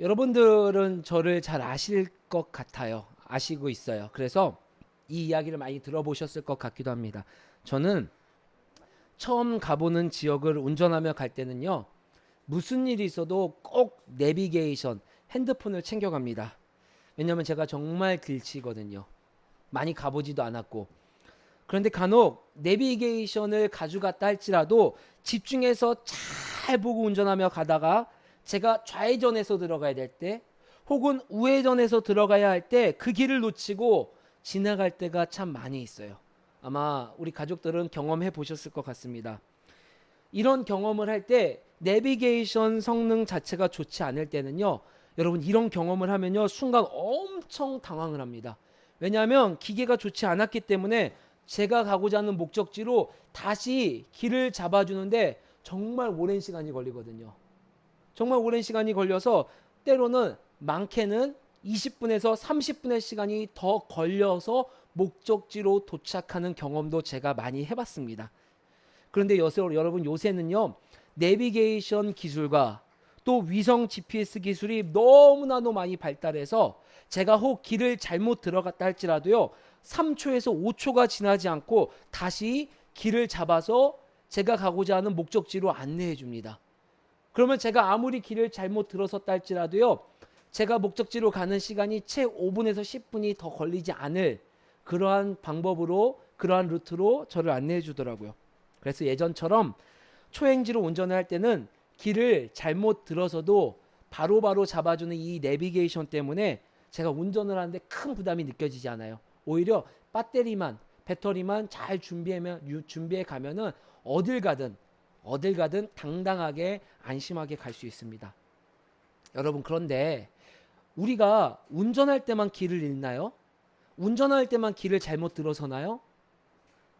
여러분들은 저를 잘 아실 것 같아요. 아시고 있어요. 그래서 이 이야기를 많이 들어보셨을 것 같기도 합니다. 저는 처음 가보는 지역을 운전하며 갈 때는요, 무슨 일이 있어도 꼭 내비게이션, 핸드폰을 챙겨갑니다. 왜냐면 제가 정말 길치거든요. 많이 가보지도 않았고. 그런데 간혹 내비게이션을 가져갔다 할지라도 집중해서 잘 보고 운전하며 가다가 제가 좌회전해서 들어가야 될 때, 혹은 우회전해서 들어가야 할 때 그 길을 놓치고 지나갈 때가 참 많이 있어요. 아마 우리 가족들은 경험해 보셨을 것 같습니다. 이런 경험을 할 때 내비게이션 성능 자체가 좋지 않을 때는요, 여러분 이런 경험을 하면요 순간 엄청 당황을 합니다. 왜냐하면 기계가 좋지 않았기 때문에 제가 가고자 하는 목적지로 다시 길을 잡아주는데 정말 오랜 시간이 걸리거든요. 정말 오랜 시간이 걸려서 때로는 많게는 20분에서 30분의 시간이 더 걸려서 목적지로 도착하는 경험도 제가 많이 해봤습니다. 그런데 여러분 요새는요, 내비게이션 기술과 또 위성 GPS 기술이 너무나도 많이 발달해서 제가 혹 길을 잘못 들어갔다 할지라도요, 3초에서 5초가 지나지 않고 다시 길을 잡아서 제가 가고자 하는 목적지로 안내해 줍니다. 그러면 제가 아무리 길을 잘못 들어섰다 할지라도요, 제가 목적지로 가는 시간이 채 5분에서 10분이 더 걸리지 않을 그러한 방법으로, 그러한 루트로 저를 안내해 주더라고요. 그래서 예전처럼 초행지로 운전을 할 때는 길을 잘못 들어서도 바로바로 잡아주는 이 내비게이션 때문에 제가 운전을 하는데 큰 부담이 느껴지지 않아요. 오히려 배터리만 잘 준비해 가면은 어딜 가든 당당하게 안심하게 갈 수 있습니다. 여러분, 그런데 우리가 운전할 때만 길을 잃나요? 운전할 때만 길을 잘못 들어서나요?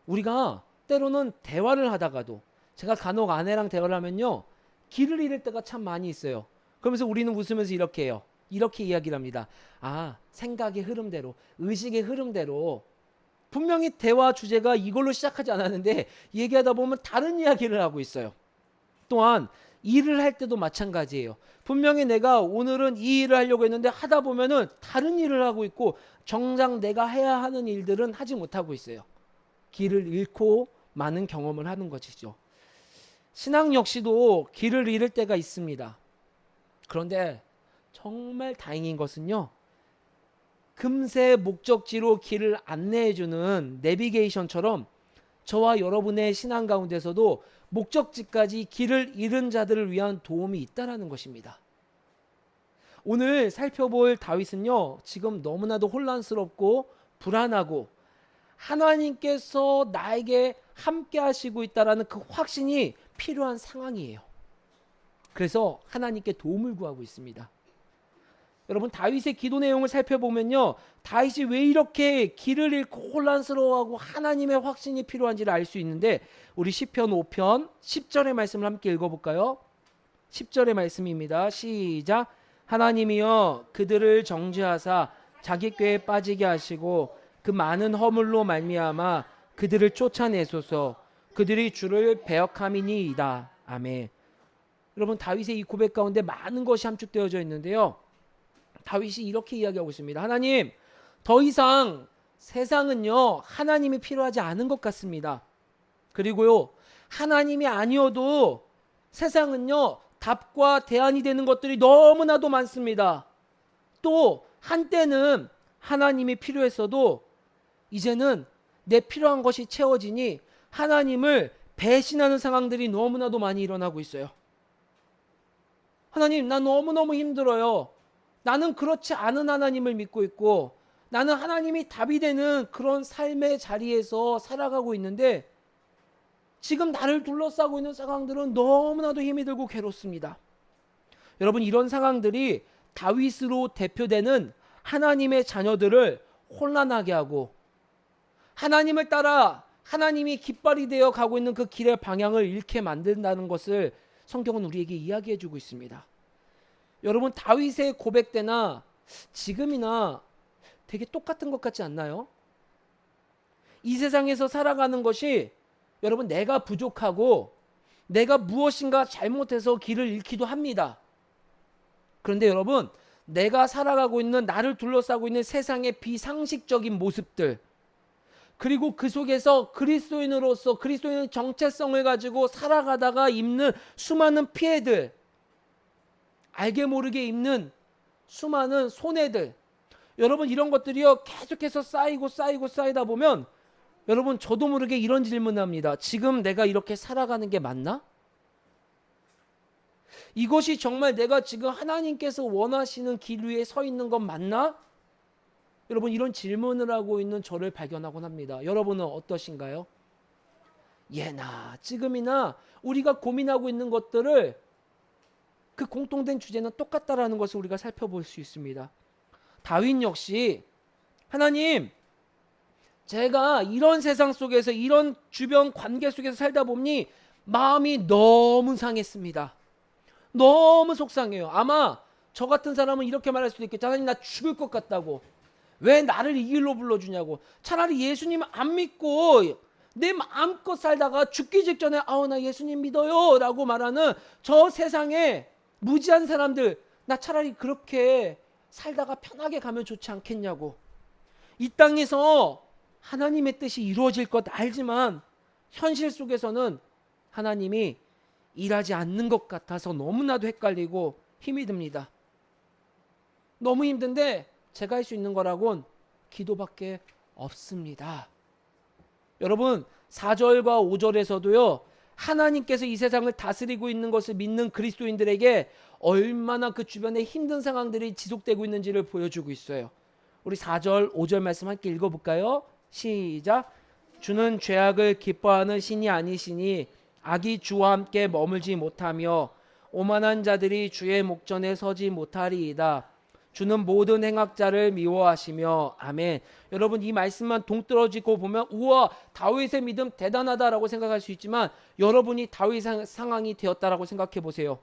우리가 때로는 대화를 하다가도, 제가 간혹 아내랑 대화를 하면요, 길을 잃을 때가 참 많이 있어요. 그러면서 우리는 웃으면서 이렇게 해요. 이렇게 이야기를 합니다. 아, 생각의 흐름대로, 의식의 흐름대로, 분명히 대화 주제가 이걸로 시작하지 않았는데 얘기하다 보면 다른 이야기를 하고 있어요. 또한 일을 할 때도 마찬가지예요. 분명히 내가 오늘은 이 일을 하려고 했는데 하다 보면은 다른 일을 하고 있고, 정작 내가 해야 하는 일들은 하지 못하고 있어요. 길을 잃고 많은 경험을 하는 것이죠. 신앙 역시도 길을 잃을 때가 있습니다. 그런데 정말 다행인 것은요, 금세 목적지로 길을 안내해주는 내비게이션처럼 저와 여러분의 신앙 가운데서도 목적지까지 길을 잃은 자들을 위한 도움이 있다라는 것입니다. 오늘 살펴볼 다윗은요, 지금 너무나도 혼란스럽고 불안하고 하나님께서 나에게 함께 하시고 있다라는 그 확신이 필요한 상황이에요. 그래서 하나님께 도움을 구하고 있습니다. 여러분, 다윗의 기도 내용을 살펴보면요, 다윗이 왜 이렇게 길을 잃고 혼란스러워하고 하나님의 확신이 필요한지를 알 수 있는데, 우리 시편 5편 10절의 말씀을 함께 읽어볼까요? 10절의 말씀입니다. 시작. 하나님이여 그들을 정죄하사 자기 꾀에 빠지게 하시고 그 많은 허물로 말미암아 그들을 쫓아내소서. 그들이 주를 배역함이니이다. 아멘. 여러분, 다윗의 이 고백 가운데 많은 것이 함축되어져 있는데요, 다윗이 이렇게 이야기하고 있습니다. 하나님, 더 이상 세상은요, 하나님이 필요하지 않은 것 같습니다. 그리고요, 하나님이 아니어도 세상은요, 답과 대안이 되는 것들이 너무나도 많습니다. 또 한때는 하나님이 필요했어도 이제는 내 필요한 것이 채워지니 하나님을 배신하는 상황들이 너무나도 많이 일어나고 있어요. 하나님, 나 너무너무 힘들어요. 나는 그렇지 않은 하나님을 믿고 있고, 나는 하나님이 답이 되는 그런 삶의 자리에서 살아가고 있는데, 지금 나를 둘러싸고 있는 상황들은 너무나도 힘이 들고 괴롭습니다. 여러분, 이런 상황들이 다윗으로 대표되는 하나님의 자녀들을 혼란하게 하고, 하나님을 따라 하나님이 깃발이 되어 가고 있는 그 길의 방향을 잃게 만든다는 것을 성경은 우리에게 이야기해 주고 있습니다. 여러분, 다윗의 고백 때나 지금이나 되게 똑같은 것 같지 않나요? 이 세상에서 살아가는 것이, 여러분, 내가 부족하고 내가 무엇인가 잘못해서 길을 잃기도 합니다. 그런데 여러분, 내가 살아가고 있는, 나를 둘러싸고 있는 세상의 비상식적인 모습들, 그리고 그 속에서 그리스도인으로서 그리스도인의 정체성을 가지고 살아가다가 입는 수많은 피해들, 알게 모르게 입는 수많은 손해들, 여러분 이런 것들이요 계속해서 쌓이다 보면 여러분 저도 모르게 이런 질문을 합니다. 지금 내가 이렇게 살아가는 게 맞나? 이것이 정말 내가 지금 하나님께서 원하시는 길 위에 서 있는 건 맞나? 여러분 이런 질문을 하고 있는 저를 발견하곤 합니다. 여러분은 어떠신가요? 예나 지금이나 우리가 고민하고 있는 것들을 그 공통된 주제는 똑같다라는 것을 우리가 살펴볼 수 있습니다. 다윗 역시 하나님, 제가 이런 세상 속에서 이런 주변 관계 속에서 살다 보니 마음이 너무 상했습니다. 너무 속상해요. 아마 저 같은 사람은 이렇게 말할 수도 있겠죠. 하나님 나 죽을 것 같다고. 왜 나를 이 길로 불러주냐고. 차라리 예수님 안 믿고 내 마음껏 살다가 죽기 직전에 아우 나 예수님 믿어요 라고 말하는 저 세상에 무지한 사람들, 나 차라리 그렇게 살다가 편하게 가면 좋지 않겠냐고. 이 땅에서 하나님의 뜻이 이루어질 것 알지만 현실 속에서는 하나님이 일하지 않는 것 같아서 너무나도 헷갈리고 힘이 듭니다. 너무 힘든데 제가 할 수 있는 거라곤 기도밖에 없습니다. 여러분 4절과 5절에서도요 하나님께서 이 세상을 다스리고 있는 것을 믿는 그리스도인들에게 얼마나 그 주변에 힘든 상황들이 지속되고 있는지를 보여주고 있어요. 우리 4절 5절 말씀 함께 읽어볼까요? 시작. 주는 죄악을 기뻐하는 신이 아니시니 악이 주와 함께 머물지 못하며 오만한 자들이 주의 목전에 서지 못하리이다. 주는 모든 행악자를 미워하시며. 아멘. 여러분 이 말씀만 동떨어지고 보면 우와 다윗의 믿음 대단하다라고 생각할 수 있지만 여러분이 다윗 상황이 되었다라고 생각해 보세요.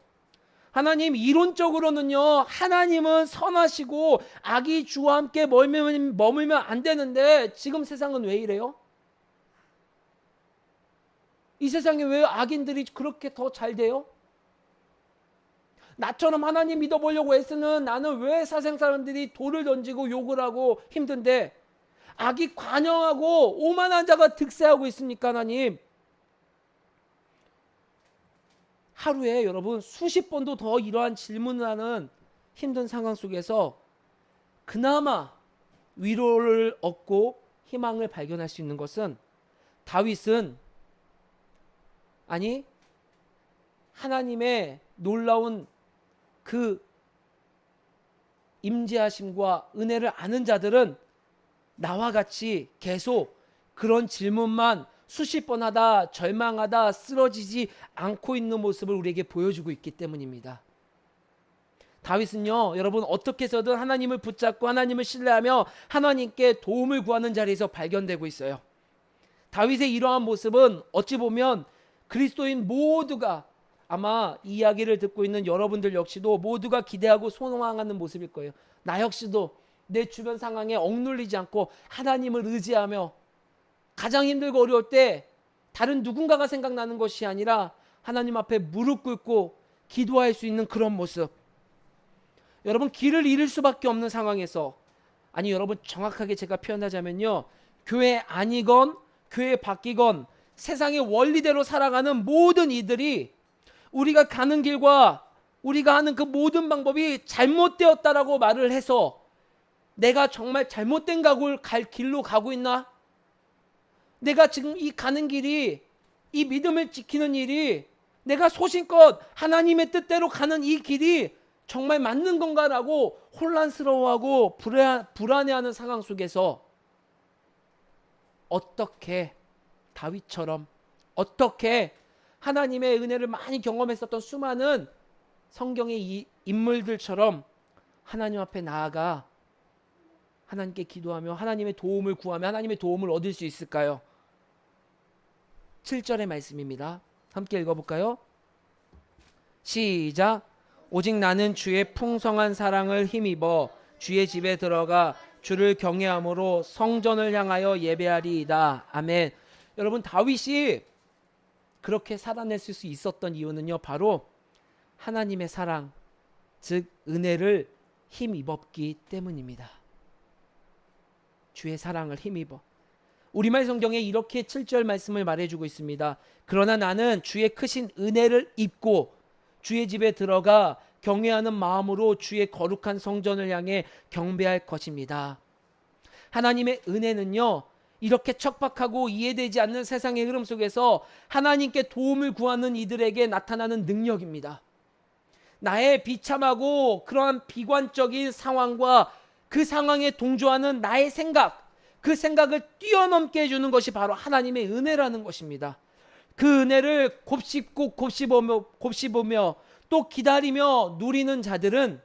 하나님 이론적으로는요 하나님은 선하시고 악이 주와 함께 머물면 안 되는데 지금 세상은 왜 이래요? 이 세상에 왜 악인들이 그렇게 더 잘 돼요? 나처럼 하나님 믿어보려고 애쓰는 나는 왜 사생 사람들이 돌을 던지고 욕을 하고 힘든데 악이 관영하고 오만한 자가 득세하고 있습니까? 하나님 하루에 여러분 수십 번도 더 이러한 질문을 하는 힘든 상황 속에서 그나마 위로를 얻고 희망을 발견할 수 있는 것은 다윗은 아니 하나님의 놀라운 그 임재하심과 은혜를 아는 자들은 나와 같이 계속 그런 질문만 수십 번 하다 절망하다 쓰러지지 않고 있는 모습을 우리에게 보여주고 있기 때문입니다. 다윗은요 여러분 어떻게 해서든 하나님을 붙잡고 하나님을 신뢰하며 하나님께 도움을 구하는 자리에서 발견되고 있어요. 다윗의 이러한 모습은 어찌 보면 그리스도인 모두가 아마 이 이야기를 듣고 있는 여러분들 역시도 모두가 기대하고 소망하는 모습일 거예요. 나 역시도 내 주변 상황에 억눌리지 않고 하나님을 의지하며 가장 힘들고 어려울 때 다른 누군가가 생각나는 것이 아니라 하나님 앞에 무릎 꿇고 기도할 수 있는 그런 모습. 여러분 길을 잃을 수밖에 없는 상황에서 아니 여러분 정확하게 제가 표현하자면요 교회 아니건 교회 바뀌건 세상의 원리대로 살아가는 모든 이들이 우리가 가는 길과 우리가 하는 그 모든 방법이 잘못되었다라고 말을 해서 내가 정말 잘못된 갈 길로 가고 있나? 내가 지금 이 가는 길이 이 믿음을 지키는 일이 내가 소신껏 하나님의 뜻대로 가는 이 길이 정말 맞는 건가라고 혼란스러워하고 불안해하는 상황 속에서 어떻게 다윗처럼 어떻게 하나님의 은혜를 많이 경험했었던 수많은 성경의 이 인물들처럼 하나님 앞에 나아가 하나님께 기도하며 하나님의 도움을 구하며 하나님의 도움을 얻을 수 있을까요? 7절의 말씀입니다. 함께 읽어볼까요? 시작. 오직 나는 주의 풍성한 사랑을 힘입어 주의 집에 들어가 주를 경외함으로 성전을 향하여 예배하리이다. 아멘. 여러분 다윗이 그렇게 살아낼 수 있었던 이유는요 바로 하나님의 사랑, 즉 은혜를 힘입었기 때문입니다. 주의 사랑을 힘입어. 우리말 성경에 이렇게 7절 말씀을 말해주고 있습니다. 그러나 나는 주의 크신 은혜를 입고 주의 집에 들어가 경외하는 마음으로 주의 거룩한 성전을 향해 경배할 것입니다. 하나님의 은혜는요, 이렇게 척박하고 이해되지 않는 세상의 흐름 속에서 하나님께 도움을 구하는 이들에게 나타나는 능력입니다. 나의 비참하고 그러한 비관적인 상황과 그 상황에 동조하는 나의 생각, 그 생각을 뛰어넘게 해주는 것이 바로 하나님의 은혜라는 것입니다. 그 은혜를 곱씹으며 또 기다리며 누리는 자들은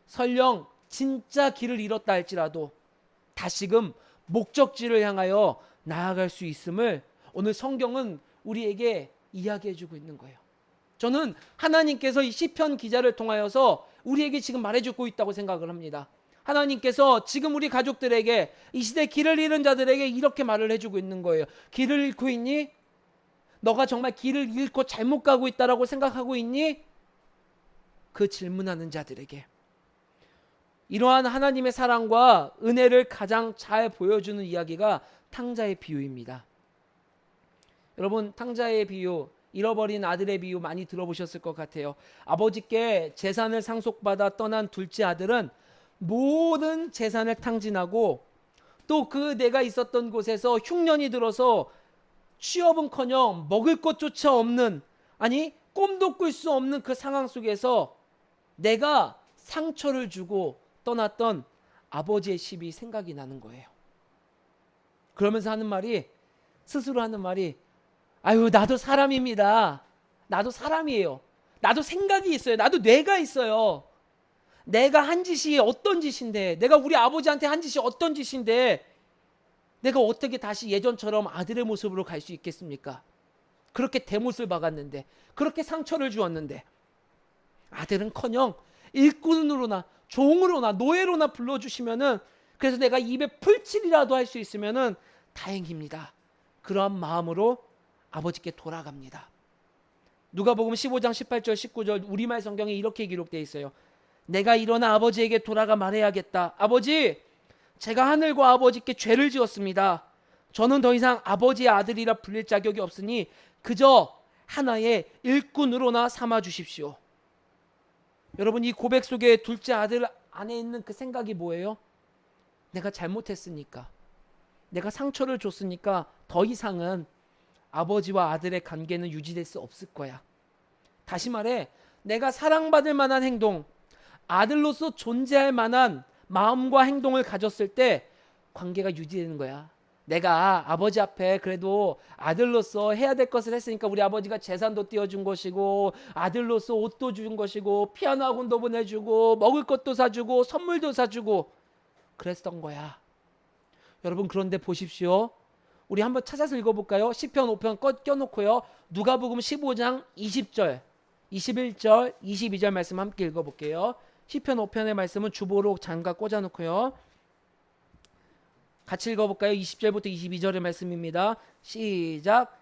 설령 진짜 길을 잃었다 할지라도 다시금 목적지를 향하여 나아갈 수 있음을 오늘 성경은 우리에게 이야기해 주고 있는 거예요. 저는 하나님께서 이 시편 기자를 통하여서 우리에게 지금 말해주고 있다고 생각을 합니다. 하나님께서 지금 우리 가족들에게, 이 시대 길을 잃은 자들에게 이렇게 말을 해주고 있는 거예요. 길을 잃고 있니? 너가 정말 길을 잃고 잘못 가고 있다라고 생각하고 있니? 그 질문하는 자들에게 이러한 하나님의 사랑과 은혜를 가장 잘 보여주는 이야기가 탕자의 비유입니다. 여러분, 탕자의 비유, 잃어버린 아들의 비유 많이 들어보셨을 것 같아요. 아버지께 재산을 상속받아 떠난 둘째 아들은 모든 재산을 탕진하고 또 그 내가 있었던 곳에서 흉년이 들어서 취업은커녕 먹을 것조차 없는, 아니 꿈도 꿀 수 없는 그 상황 속에서 내가 상처를 주고 떠났던 아버지의 시비 생각이 나는 거예요. 그러면서 하는 말이, 스스로 하는 말이, 아유 나도 사람입니다. 나도 사람이에요. 나도 생각이 있어요. 나도 뇌가 있어요. 내가 한 짓이 어떤 짓인데, 내가 우리 아버지한테 한 짓이 어떤 짓인데 내가 어떻게 다시 예전처럼 아들의 모습으로 갈 수 있겠습니까? 그렇게 대못을 박았는데, 그렇게 상처를 주었는데, 아들은커녕 일꾼으로나 종으로나 노예로나 불러주시면은, 그래서 내가 입에 풀칠이라도 할 수 있으면은 다행입니다. 그러한 마음으로 아버지께 돌아갑니다. 누가복음 15장 18절 19절 우리말 성경에 이렇게 기록되어 있어요. 내가 일어나 아버지에게 돌아가 말해야겠다. 아버지, 제가 하늘과 아버지께 죄를 지었습니다. 저는 더 이상 아버지의 아들이라 불릴 자격이 없으니 그저 하나의 일꾼으로나 삼아 주십시오. 여러분, 이 고백 속에 둘째 아들 안에 있는 그 생각이 뭐예요? 내가 잘못했으니까, 내가 상처를 줬으니까 더 이상은 아버지와 아들의 관계는 유지될 수 없을 거야. 다시 말해, 내가 사랑받을 만한 행동, 아들로서 존재할 만한 마음과 행동을 가졌을 때 관계가 유지되는 거야. 내가 아버지 앞에 그래도 아들로서 해야 될 것을 했으니까 우리 아버지가 재산도 띄워준 것이고, 아들로서 옷도 준 것이고, 피아노 학원도 보내주고, 먹을 것도 사주고, 선물도 사주고 그랬던 거야. 여러분, 그런데 보십시오. 우리 한번 찾아서 읽어볼까요? 시편 5편 껴놓고요. 누가복음 15장 20절, 21절, 22절 말씀 함께 읽어볼게요. 시편 5편의 말씀은 주보로 장갑 꽂아놓고요. 같이 읽어볼까요? 20절부터 22절의 말씀입니다. 시작.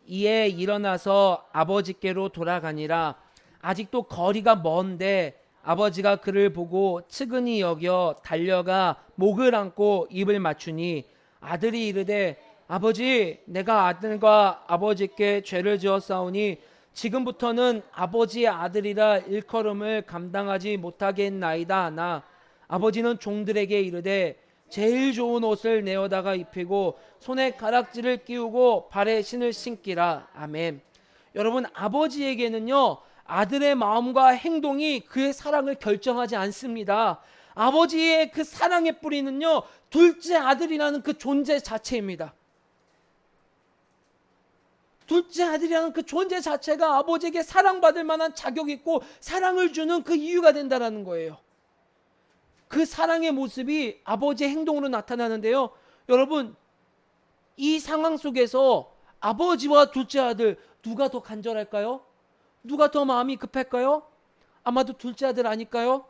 이에 일어나서 아버지께로 돌아가니라. 아직도 거리가 먼데 아버지가 그를 보고 측은히 여겨 달려가 목을 안고 입을 맞추니 아들이 이르되 아버지, 내가 아들과 아버지께 죄를 지었사오니 지금부터는 아버지의 아들이라 일컬음을 감당하지 못하게 했나이다 하나 아버지는 종들에게 이르되 제일 좋은 옷을 내어다가 입히고 손에 가락지를 끼우고 발에 신을 신기라. 아멘. 여러분, 아버지에게는요, 아들의 마음과 행동이 그의 사랑을 결정하지 않습니다. 아버지의 그 사랑의 뿌리는요, 둘째 아들이라는 그 존재 자체입니다. 둘째 아들이라는 그 존재 자체가 아버지에게 사랑받을 만한 자격이 있고 사랑을 주는 그 이유가 된다는 거예요. 그 사랑의 모습이 아버지의 행동으로 나타나는데요. 여러분, 이 상황 속에서 아버지와 둘째 아들 누가 더 간절할까요? 누가 더 마음이 급할까요? 아마도 둘째 아들 아닐까요?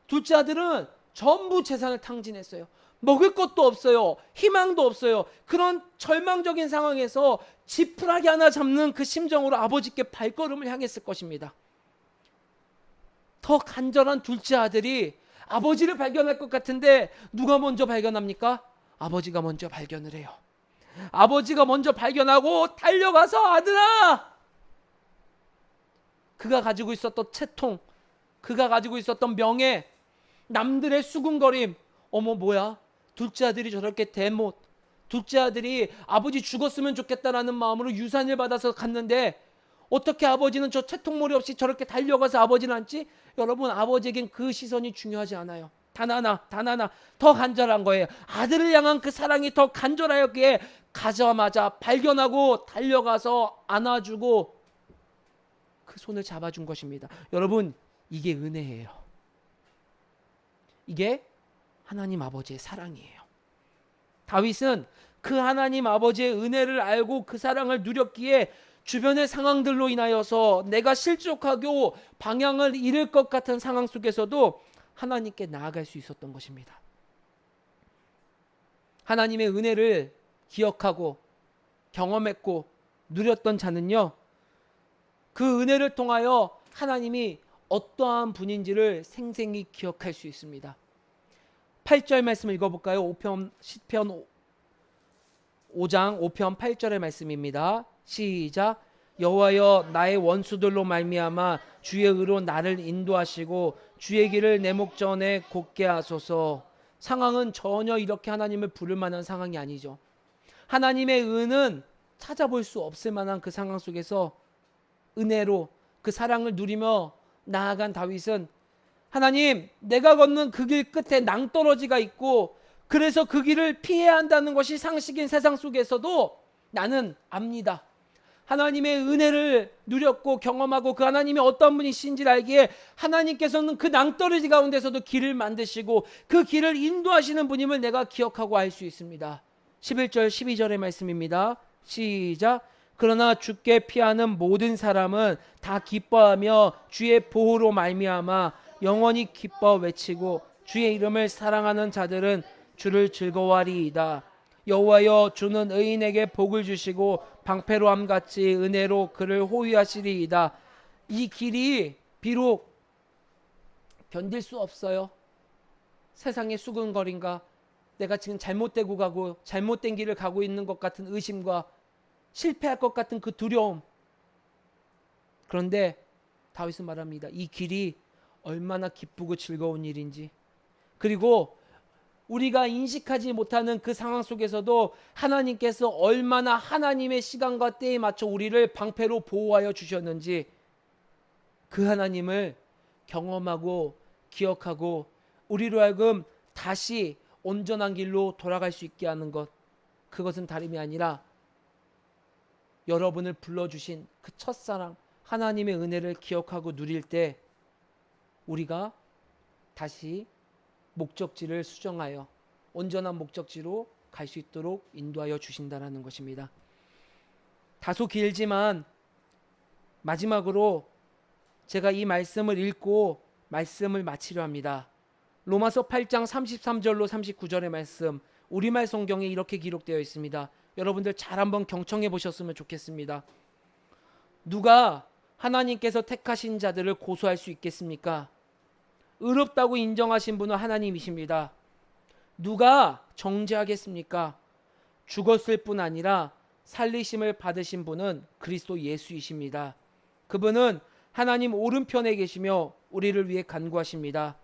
둘째 아들은 전부 재산을 탕진했어요. 먹을 것도 없어요. 희망도 없어요. 그런 절망적인 상황에서 지푸라기 하나 잡는 그 심정으로 아버지께 발걸음을 향했을 것입니다. 더 간절한 둘째 아들이 아버지를 발견할 것 같은데 누가 먼저 발견합니까? 아버지가 먼저 발견을 해요. 아버지가 먼저 발견하고 달려가서 아들아! 그가 가지고 있었던 채통, 그가 가지고 있었던 명예, 남들의 수군거림, 어머 뭐야? 둘째 아들이 저렇게 대못, 둘째 아들이 아버지 죽었으면 좋겠다라는 마음으로 유산을 받아서 갔는데 어떻게 아버지는 저 채통머리 없이 저렇게 달려가서 아버지를 안지? 여러분, 아버지에겐 그 시선이 중요하지 않아요. 단 하나 더 간절한 거예요. 아들을 향한 그 사랑이 더 간절하였기에 가자마자 발견하고 달려가서 안아주고 그 손을 잡아준 것입니다. 여러분, 이게 은혜예요. 이게 하나님 아버지의 사랑이에요. 다윗은 그 하나님 아버지의 은혜를 알고 그 사랑을 누렸기에 주변의 상황들로 인하여서 내가 실족하고 방향을 잃을 것 같은 상황 속에서도 하나님께 나아갈 수 있었던 것입니다. 하나님의 은혜를 기억하고 경험했고 누렸던 자는요, 그 은혜를 통하여 하나님이 어떠한 분인지를 생생히 기억할 수 있습니다. 8절 말씀을 읽어볼까요? 시편 5장 5편 8절의 말씀입니다. 시작. 여호와여, 나의 원수들로 말미암아 주의 의로 나를 인도하시고 주의 길을 내 목 전에 곧게 하소서. 상황은 전혀 이렇게 하나님을 부를 만한 상황이 아니죠. 하나님의 은은 찾아볼 수 없을 만한 그 상황 속에서 은혜로 그 사랑을 누리며 나아간 다윗은 하나님, 내가 걷는 그 길 끝에 낭떠러지가 있고 그래서 그 길을 피해야 한다는 것이 상식인 세상 속에서도 나는 압니다. 하나님의 은혜를 누렸고 경험하고 그 하나님이 어떤 분이신지를 알기에 하나님께서는 그 낭떠러지 가운데서도 길을 만드시고 그 길을 인도하시는 분임을 내가 기억하고 알 수 있습니다. 11절 12절의 말씀입니다. 시작. 그러나 주께 피하는 모든 사람은 다 기뻐하며 주의 보호로 말미암아 영원히 기뻐 외치고 주의 이름을 사랑하는 자들은 주를 즐거워하리이다. 여호와여, 주는 의인에게 복을 주시고 방패로함 같이 은혜로 그를 호위하시리이다. 이 길이 비록 견딜 수 없어요. 세상의 수근거림과 내가 지금 잘못되고 가고 잘못된 길을 가고 있는 것 같은 의심과 실패할 것 같은 그 두려움. 그런데 다윗은 말합니다. 이 길이 얼마나 기쁘고 즐거운 일인지, 그리고 우리가 인식하지 못하는 그 상황 속에서도 하나님께서 얼마나 하나님의 시간과 때에 맞춰 우리를 방패로 보호하여 주셨는지 그 하나님을 경험하고 기억하고 우리로 하여금 다시 온전한 길로 돌아갈 수 있게 하는 것, 그것은 다름이 아니라 여러분을 불러주신 그 첫사랑 하나님의 은혜를 기억하고 누릴 때 우리가 다시 목적지를 수정하여 온전한 목적지로 갈 수 있도록 인도하여 주신다는 것입니다. 다소 길지만 마지막으로 제가 이 말씀을 읽고 말씀을 마치려 합니다. 로마서 8장 33절로 39절의 말씀, 우리말 성경에 이렇게 기록되어 있습니다. 여러분들 잘 한번 경청해 보셨으면 좋겠습니다. 누가 하나님께서 택하신 자들을 고소할 수 있겠습니까? 의롭다고 인정하신 분은 하나님이십니다. 누가 정죄하겠습니까? 죽었을 뿐 아니라 살리심을 받으신 분은 그리스도 예수이십니다. 그분은 하나님 오른편에 계시며 우리를 위해 간구하십니다.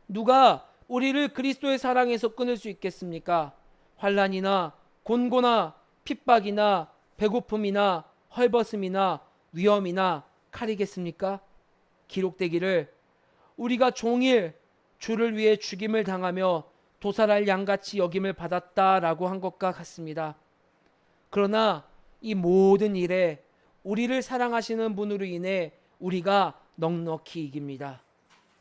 누가 우리를 그리스도의 사랑에서 끊을 수 있겠습니까? 환난이나 곤고나 핍박이나 배고픔이나 헐벗음이나 위험이나 칼이겠습니까? 기록되기를 우리가 종일 주를 위해 죽임을 당하며 도살할 양같이 여김을 받았다라고 한 것과 같습니다. 그러나 이 모든 일에 우리를 사랑하시는 분으로 인해 우리가 넉넉히 이깁니다.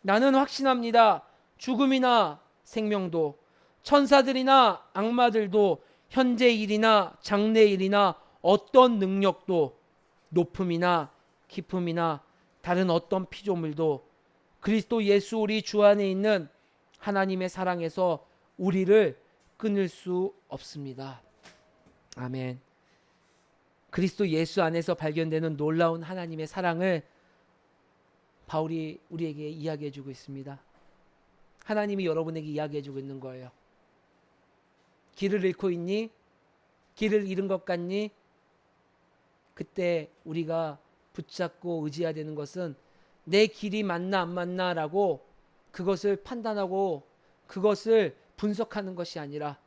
나는 확신합니다. 죽음이나 생명도, 천사들이나 악마들도, 현재 일이나 장래 일이나 어떤 능력도, 높음이나 깊음이나 다른 어떤 피조물도 그리스도 예수 우리 주 안에 있는 하나님의 사랑에서 우리를 끊을 수 없습니다. 아멘. 그리스도 예수 안에서 발견되는 놀라운 하나님의 사랑을 바울이 우리에게 이야기해 주고 있습니다. 하나님이 여러분에게 이야기해 주고 있는 거예요. 길을 잃고 있니? 길을 잃은 것 같니? 그때 우리가 붙잡고 의지해야 되는 것은 내 길이 맞나 안 맞나라고 그것을 판단하고 그것을 분석하는 것이 아니라,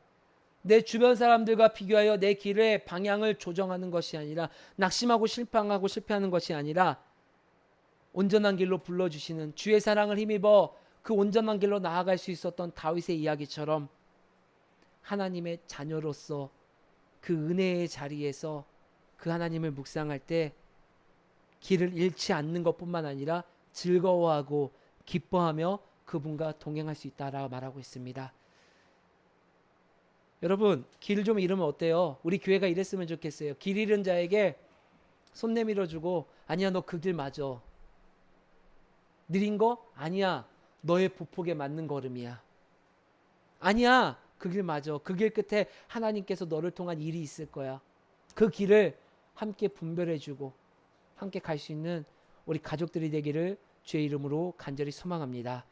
내 주변 사람들과 비교하여 내 길의 방향을 조정하는 것이 아니라, 낙심하고 실패하는 것이 아니라, 온전한 길로 불러주시는 주의 사랑을 힘입어 그 온전한 길로 나아갈 수 있었던 다윗의 이야기처럼 하나님의 자녀로서 그 은혜의 자리에서 그 하나님을 묵상할 때 길을 잃지 않는 것뿐만 아니라 즐거워하고 기뻐하며 그분과 동행할 수 있다라고 말하고 있습니다. 여러분, 길 좀 잃으면 어때요? 우리 교회가 이랬으면 좋겠어요. 길 잃은 자에게 손 내밀어주고, 아니야, 너 그 길 맞아. 느린 거? 아니야, 너의 보폭에 맞는 걸음이야. 아니야, 그 길 맞아. 그 길 끝에 하나님께서 너를 통한 일이 있을 거야. 그 길을 함께 분별해주고 함께 갈 수 있는 우리 가족들이 되기를 주의 이름으로 간절히 소망합니다.